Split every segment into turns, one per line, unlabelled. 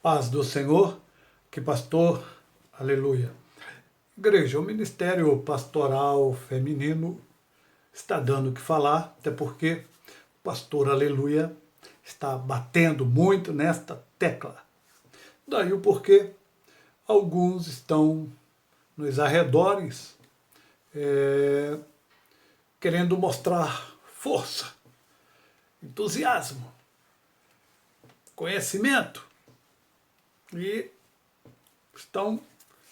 Paz do Senhor, que pastor, aleluia. Igreja, o ministério pastoral feminino está dando o que falar, até porque o pastor, aleluia, está batendo muito nesta tecla. Daí o porquê alguns estão nos arredores querendo mostrar força, entusiasmo, conhecimento e estão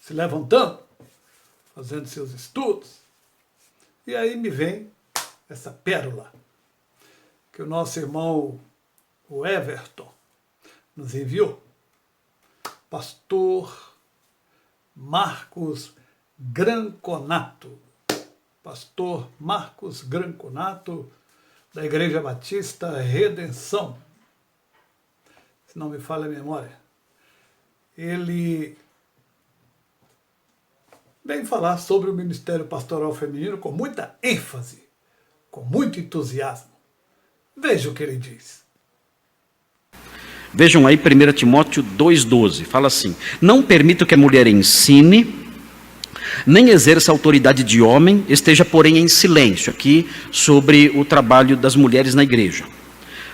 se levantando, fazendo seus estudos. E aí me vem essa pérola que o nosso irmão, o Everton, nos enviou. Pastor Marcos Granconato. Pastor Marcos Granconato, da Igreja Batista Redenção. Se não me falha a memória. Ele vem falar sobre o ministério pastoral feminino com muita ênfase, com muito entusiasmo. Veja o que ele diz.
Vejam aí 1 Timóteo 2,12, fala assim: não permito que a mulher ensine, nem exerça autoridade de homem, esteja porém em silêncio, aqui sobre o trabalho das mulheres na igreja.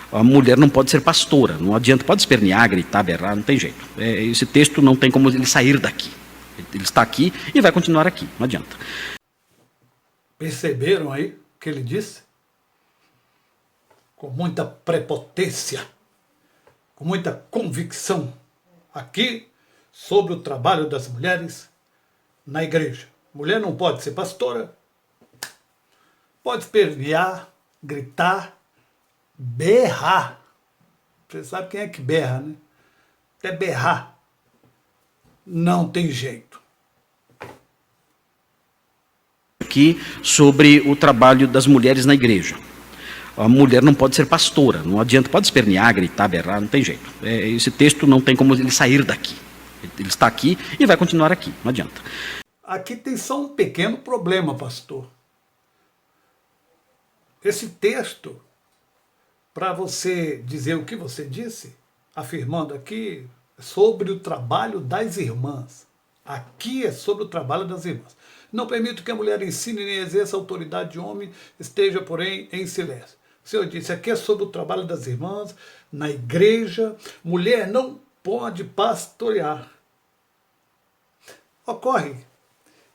A mulher não pode ser pastora, não adianta, pode espernear, gritar, berrar, não tem jeito. Esse texto não tem como ele sair daqui. Ele está aqui e vai continuar aqui, não adianta.
Perceberam aí o que ele disse? Com muita prepotência, com muita convicção, aqui sobre o trabalho das mulheres na igreja. Mulher não pode ser pastora, pode espernear, gritar, berrar. Você sabe quem é que berra, né? Até berrar. Não tem jeito.
Aqui sobre o trabalho das mulheres na igreja. A mulher não pode ser pastora, não adianta, pode espernear, gritar, berrar, não tem jeito. Esse texto não tem como ele sair daqui. Ele está aqui e vai continuar aqui, não adianta.
Aqui tem só um pequeno problema, pastor. Esse texto, para você dizer o que você disse, afirmando aqui sobre o trabalho das irmãs. Aqui é sobre o trabalho das irmãs. Não permito que a mulher ensine nem exerça autoridade de homem, esteja, porém, em silêncio. O Senhor disse, aqui é sobre o trabalho das irmãs, na igreja, mulher não pode pastorear. Ocorre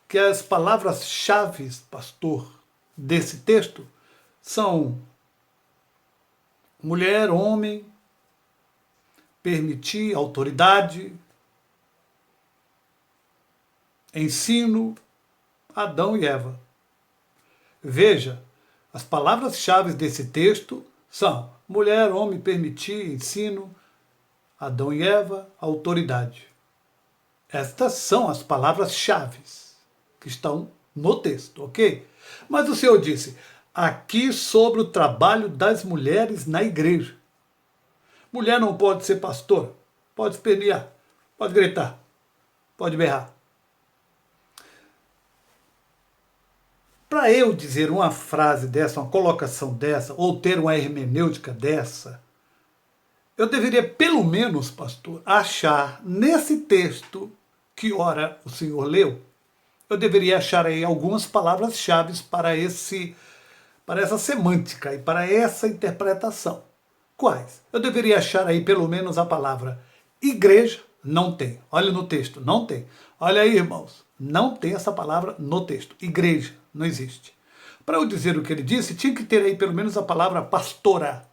que as palavras-chave, pastor, desse texto são mulher, homem, permitir, autoridade, ensino, Adão e Eva. Veja, as palavras-chave desse texto são mulher, homem, permitir, ensino, Adão e Eva, autoridade. Estas são as palavras-chave que estão no texto, ok? Mas o Senhor disse, aqui sobre o trabalho das mulheres na igreja. Mulher não pode ser pastora, pode espernear, pode gritar, pode berrar. Para eu dizer uma frase dessa, uma colocação dessa, ou ter uma hermenêutica dessa, eu deveria pelo menos, pastor, achar nesse texto que ora o Senhor leu, eu deveria achar aí algumas palavras-chave para essa semântica e para essa interpretação. Quais? Eu deveria achar aí pelo menos a palavra igreja, não tem. Olha no texto, não tem. Olha aí, irmãos, não tem essa palavra no texto. Igreja, não existe. Para eu dizer o que ele disse, tinha que ter aí pelo menos a palavra pastora.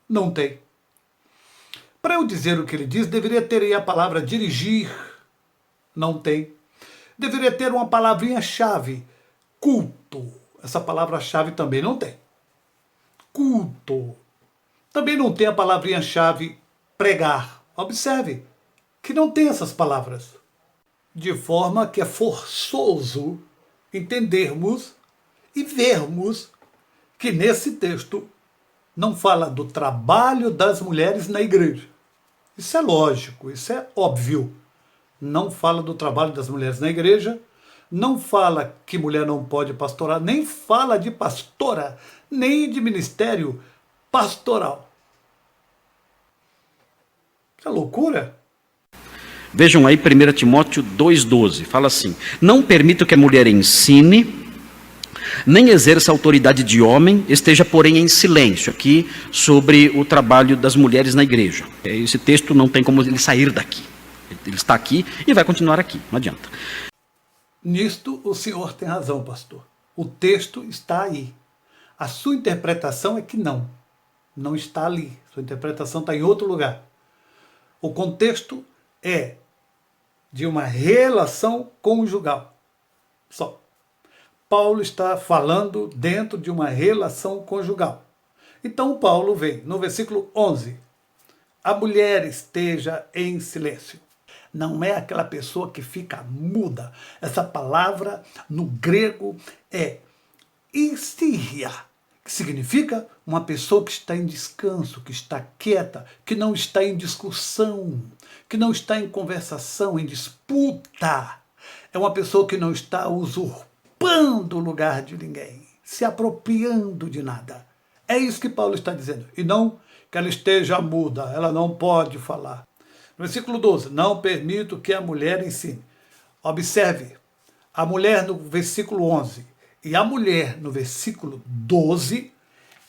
Não tem. Para eu dizer o que ele diz, deveria ter aí a palavra dirigir. Não tem. Deveria ter uma palavrinha-chave, culto. Essa palavra-chave também não tem. Culto. Também não tem a palavrinha-chave pregar. Observe que não tem essas palavras. De forma que é forçoso entendermos e vermos que nesse texto não fala do trabalho das mulheres na igreja. Isso é lógico, isso é óbvio. Não fala do trabalho das mulheres na igreja, não fala que mulher não pode pastorar, nem fala de pastora, nem de ministério pastoral. Que loucura!
Vejam aí 1 Timóteo 2,12, fala assim: não permito que a mulher ensine, nem exerça autoridade de homem, esteja, porém, em silêncio, aqui sobre o trabalho das mulheres na igreja. Esse texto não tem como ele sair daqui. Ele está aqui e vai continuar aqui, não adianta.
Nisto o senhor tem razão, pastor. O texto está aí. A sua interpretação é que não está ali. Sua interpretação está em outro lugar. O contexto é de uma relação conjugal. Só. Paulo está falando dentro de uma relação conjugal. Então Paulo vem no versículo 11. A mulher esteja em silêncio. Não é aquela pessoa que fica muda. Essa palavra no grego é istíria, que significa uma pessoa que está em descanso, que está quieta, que não está em discussão, que não está em conversação, em disputa. É uma pessoa que não está usurpando o lugar de ninguém, se apropriando de nada. É isso que Paulo está dizendo. E não que ela esteja muda, ela não pode falar. No versículo 12, não permito que a mulher ensine. Observe, a mulher no versículo 11 e a mulher no versículo 12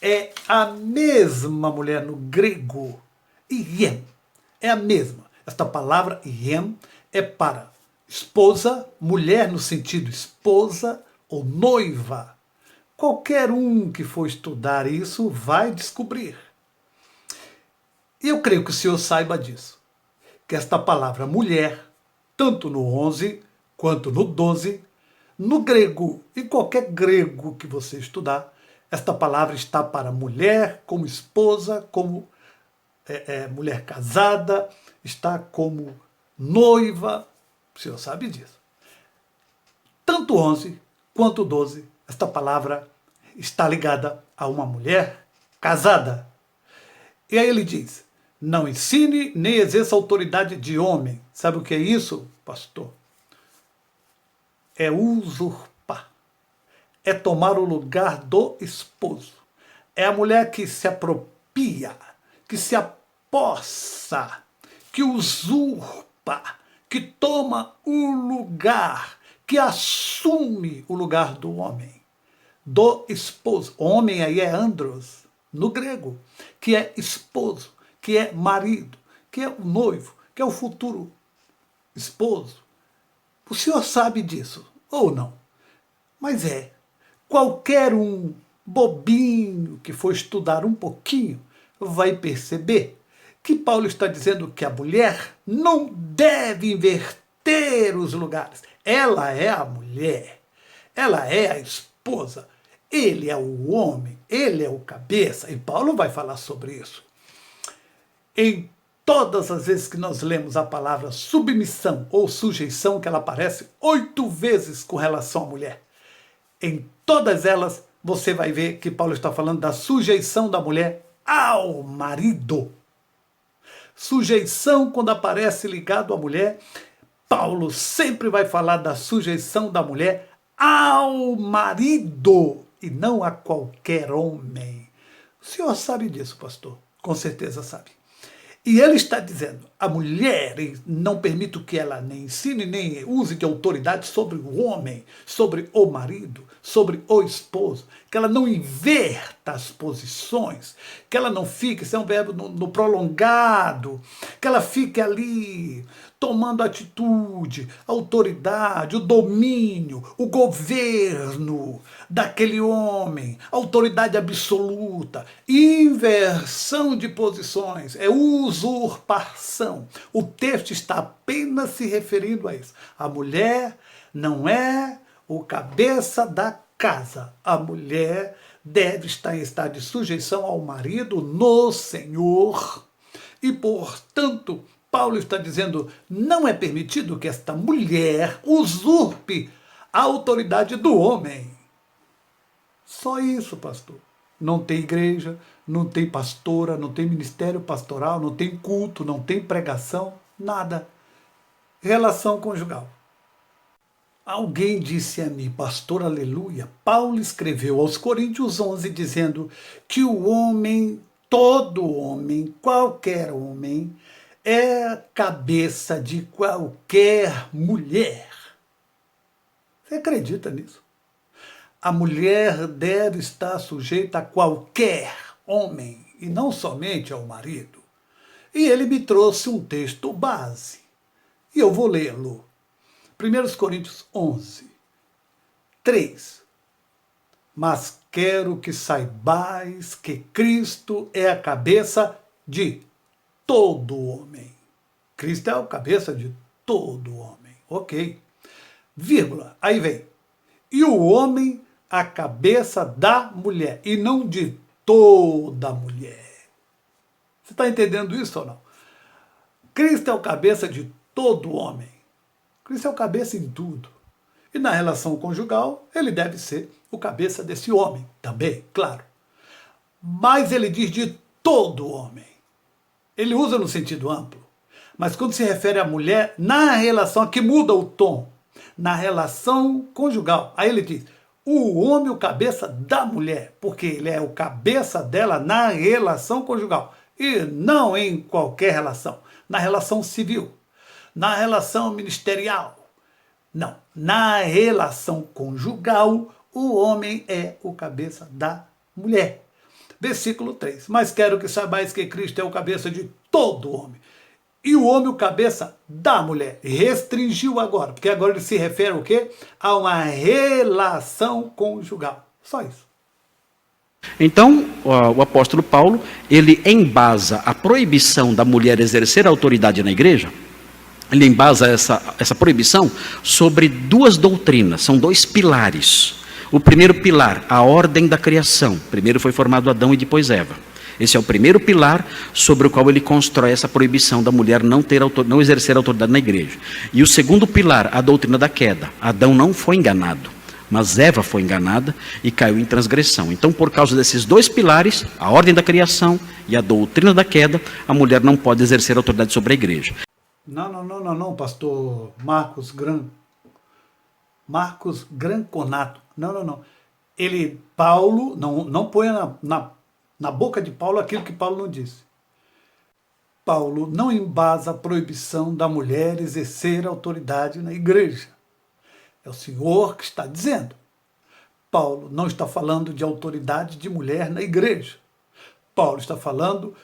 é a mesma mulher no grego. Iem, é a mesma. Esta palavra iem é para esposa, mulher no sentido esposa ou noiva. Qualquer um que for estudar isso vai descobrir. E eu creio que o senhor saiba disso. Que esta palavra mulher, tanto no 11 quanto no 12, no grego, em qualquer grego que você estudar, esta palavra está para mulher, como esposa, como mulher casada, está como noiva, o senhor sabe disso. Tanto 11 quanto 12, esta palavra está ligada a uma mulher casada. E aí ele diz, não ensine nem exerça autoridade de homem. Sabe o que é isso, pastor? É usurpar. É tomar o lugar do esposo. É a mulher que se apropria, que se apossa, que usurpa, que toma o lugar, que assume o lugar do homem, do esposo. O homem aí é andros, no grego, que é esposo, que é marido, que é o noivo, que é o futuro esposo. O senhor sabe disso, ou não? Mas qualquer um bobinho que for estudar um pouquinho vai perceber que Paulo está dizendo que a mulher não deve inverter os lugares. Ela é a mulher, ela é a esposa, ele é o homem, ele é o cabeça, e Paulo vai falar sobre isso. Em todas as vezes que nós lemos a palavra submissão ou sujeição, que ela aparece 8 vezes com relação à mulher, em todas elas você vai ver que Paulo está falando da sujeição da mulher ao marido. Sujeição, quando aparece ligado à mulher, Paulo sempre vai falar da sujeição da mulher ao marido e não a qualquer homem. O senhor sabe disso, pastor? Com certeza sabe. E ele está dizendo, a mulher, não permito que ela nem ensine, nem use de autoridade sobre o homem, sobre o marido, sobre o esposo, que ela não inverta as posições, que ela não fique, isso é um verbo no prolongado, que ela fique ali tomando atitude, autoridade, o domínio, o governo daquele homem, autoridade absoluta, inversão de posições, é usurpação. O texto está apenas se referindo a isso. A mulher não é o cabeça da casa. A mulher deve estar em estado de sujeição ao marido no Senhor e, portanto, Paulo está dizendo, não é permitido que esta mulher usurpe a autoridade do homem. Só isso, pastor. Não tem igreja, não tem pastora, não tem ministério pastoral, não tem culto, não tem pregação, nada. Relação conjugal. Alguém disse a mim, pastor, aleluia, Paulo escreveu aos Coríntios 11, dizendo que o homem, todo homem, qualquer homem, é cabeça de qualquer mulher. Você acredita nisso? A mulher deve estar sujeita a qualquer homem, e não somente ao marido. E ele me trouxe um texto base, e eu vou lê-lo. 1 Coríntios 11, 3. Mas quero que saibais que Cristo é a cabeça de todo homem. Cristo é a cabeça de todo homem. Ok. Vírgula. Aí vem. E o homem a cabeça da mulher, e não de toda mulher. Você está entendendo isso ou não? Cristo é o cabeça de todo homem. Cristo é o cabeça em tudo. E na relação conjugal, ele deve ser o cabeça desse homem também, claro. Mas ele diz de todo homem. Ele usa no sentido amplo. Mas quando se refere à mulher, na relação, aqui muda o tom, na relação conjugal. Aí ele diz, o homem é o cabeça da mulher, porque ele é o cabeça dela na relação conjugal. E não em qualquer relação. Na relação civil, na relação ministerial. Não, na relação conjugal, o homem é o cabeça da mulher. Versículo 3. Mas quero que saibais que Cristo é o cabeça de todo homem. E o homem o cabeça da mulher. Restringiu agora, porque agora ele se refere ao quê? A uma relação conjugal. Só isso.
Então, o apóstolo Paulo, ele embasa a proibição da mulher exercer autoridade na igreja, ele embasa essa proibição sobre duas doutrinas, são dois pilares. O primeiro pilar, a ordem da criação. Primeiro foi formado Adão e depois Eva. Esse é o primeiro pilar sobre o qual ele constrói essa proibição da mulher não exercer autoridade na igreja. E o segundo pilar, a doutrina da queda. Adão não foi enganado, mas Eva foi enganada e caiu em transgressão. Então, por causa desses dois pilares, a ordem da criação e a doutrina da queda, a mulher não pode exercer autoridade sobre a igreja.
Não, pastor Marcos Granconato. Não. Paulo, não ponha na boca de Paulo aquilo que Paulo não disse. Paulo não embasa a proibição da mulher exercer autoridade na igreja. É o Senhor que está dizendo. Paulo não está falando de autoridade de mulher na igreja. Paulo está falando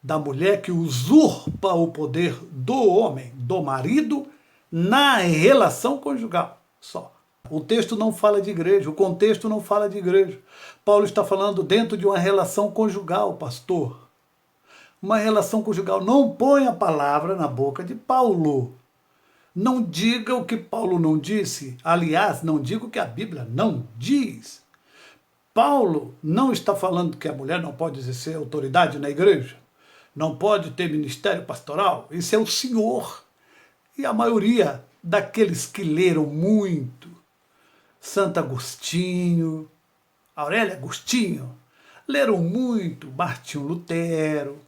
da mulher que usurpa o poder do homem, do marido, na relação conjugal. Só. O texto não fala de igreja, o contexto não fala de igreja. Paulo está falando dentro de uma relação conjugal, pastor. Uma relação conjugal. Não põe a palavra na boca de Paulo. Não diga o que Paulo não disse. Aliás, não diga o que a Bíblia não diz. Paulo não está falando que a mulher não pode exercer autoridade na igreja. Não pode ter ministério pastoral. Isso é o Senhor. E a maioria daqueles que leram muito, Santo Agostinho, Aurélia Agostinho, leram muito Martinho Lutero,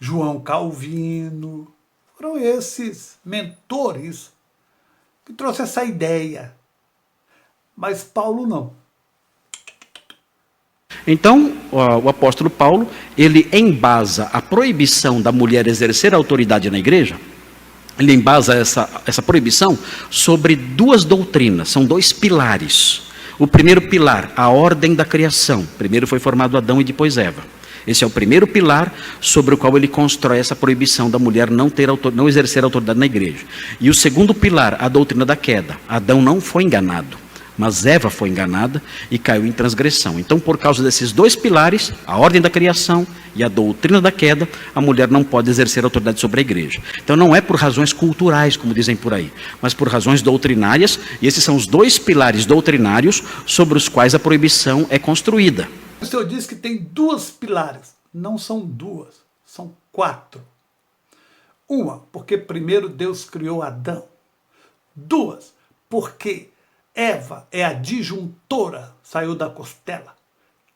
João Calvino, foram esses mentores que trouxeram essa ideia. Mas Paulo não.
Então, o apóstolo Paulo, ele embasa a proibição da mulher exercer autoridade na igreja, ele embasa essa proibição sobre duas doutrinas, são dois pilares. O primeiro pilar, a ordem da criação. Primeiro foi formado Adão e depois Eva. Esse é o primeiro pilar sobre o qual ele constrói essa proibição da mulher não exercer autoridade na igreja. E o segundo pilar, a doutrina da queda. Adão não foi enganado, mas Eva foi enganada e caiu em transgressão. Então, por causa desses dois pilares, a ordem da criação e a doutrina da queda, a mulher não pode exercer autoridade sobre a igreja. Então, não é por razões culturais, como dizem por aí, mas por razões doutrinárias, e esses são os dois pilares doutrinários sobre os quais a proibição é construída.
O Senhor diz que tem duas pilares. Não são duas, são 4. Uma, porque primeiro Deus criou Adão. 2, porque Eva é a disjuntora, saiu da costela.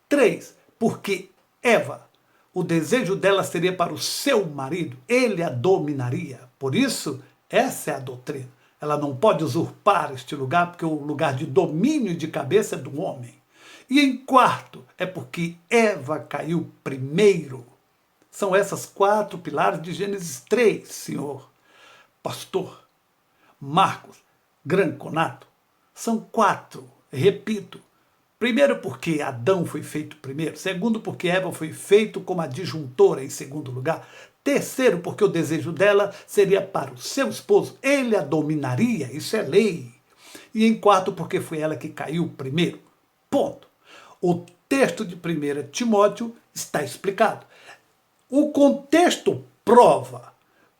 3, porque Eva, o desejo dela seria para o seu marido, ele a dominaria. Por isso, essa é a doutrina. Ela não pode usurpar este lugar, porque o lugar de domínio de cabeça é do homem. E em quarto, é porque Eva caiu primeiro. São essas 4 pilares de Gênesis 3, senhor pastor Marcos Granconato. São 4, repito. Primeiro, porque Adão foi feito primeiro. Segundo, porque Eva foi feito como adjuntora em segundo lugar. Terceiro, porque o desejo dela seria para o seu esposo. Ele a dominaria, isso é lei. E em quarto, porque foi ela que caiu primeiro. Ponto. O texto de 1 Timóteo está explicado. O contexto prova.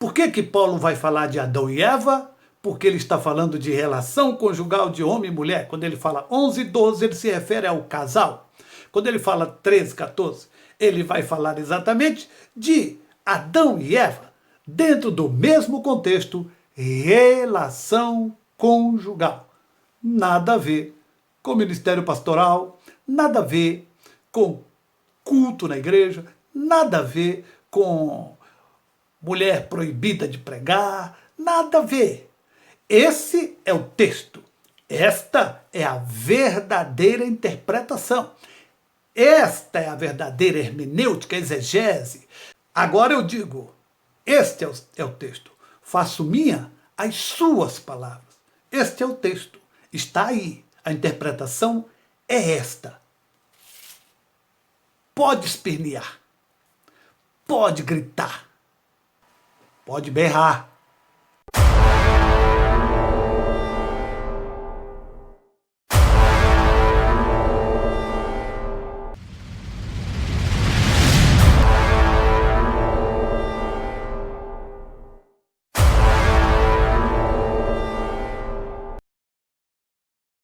Por que Paulo vai falar de Adão e Eva? Porque ele está falando de relação conjugal de homem e mulher. Quando ele fala 11 e 12, ele se refere ao casal. Quando ele fala 13, 14, ele vai falar exatamente de Adão e Eva, dentro do mesmo contexto, relação conjugal. Nada a ver com ministério pastoral, nada a ver com culto na igreja, nada a ver com mulher proibida de pregar, nada a ver. Esse é o texto. Esta é a verdadeira interpretação. Esta é a verdadeira hermenêutica, exegese. Agora eu digo, este é o texto. Faço minha as suas palavras. Este é o texto. Está aí. A interpretação é esta. Pode espernear. Pode gritar. Pode berrar.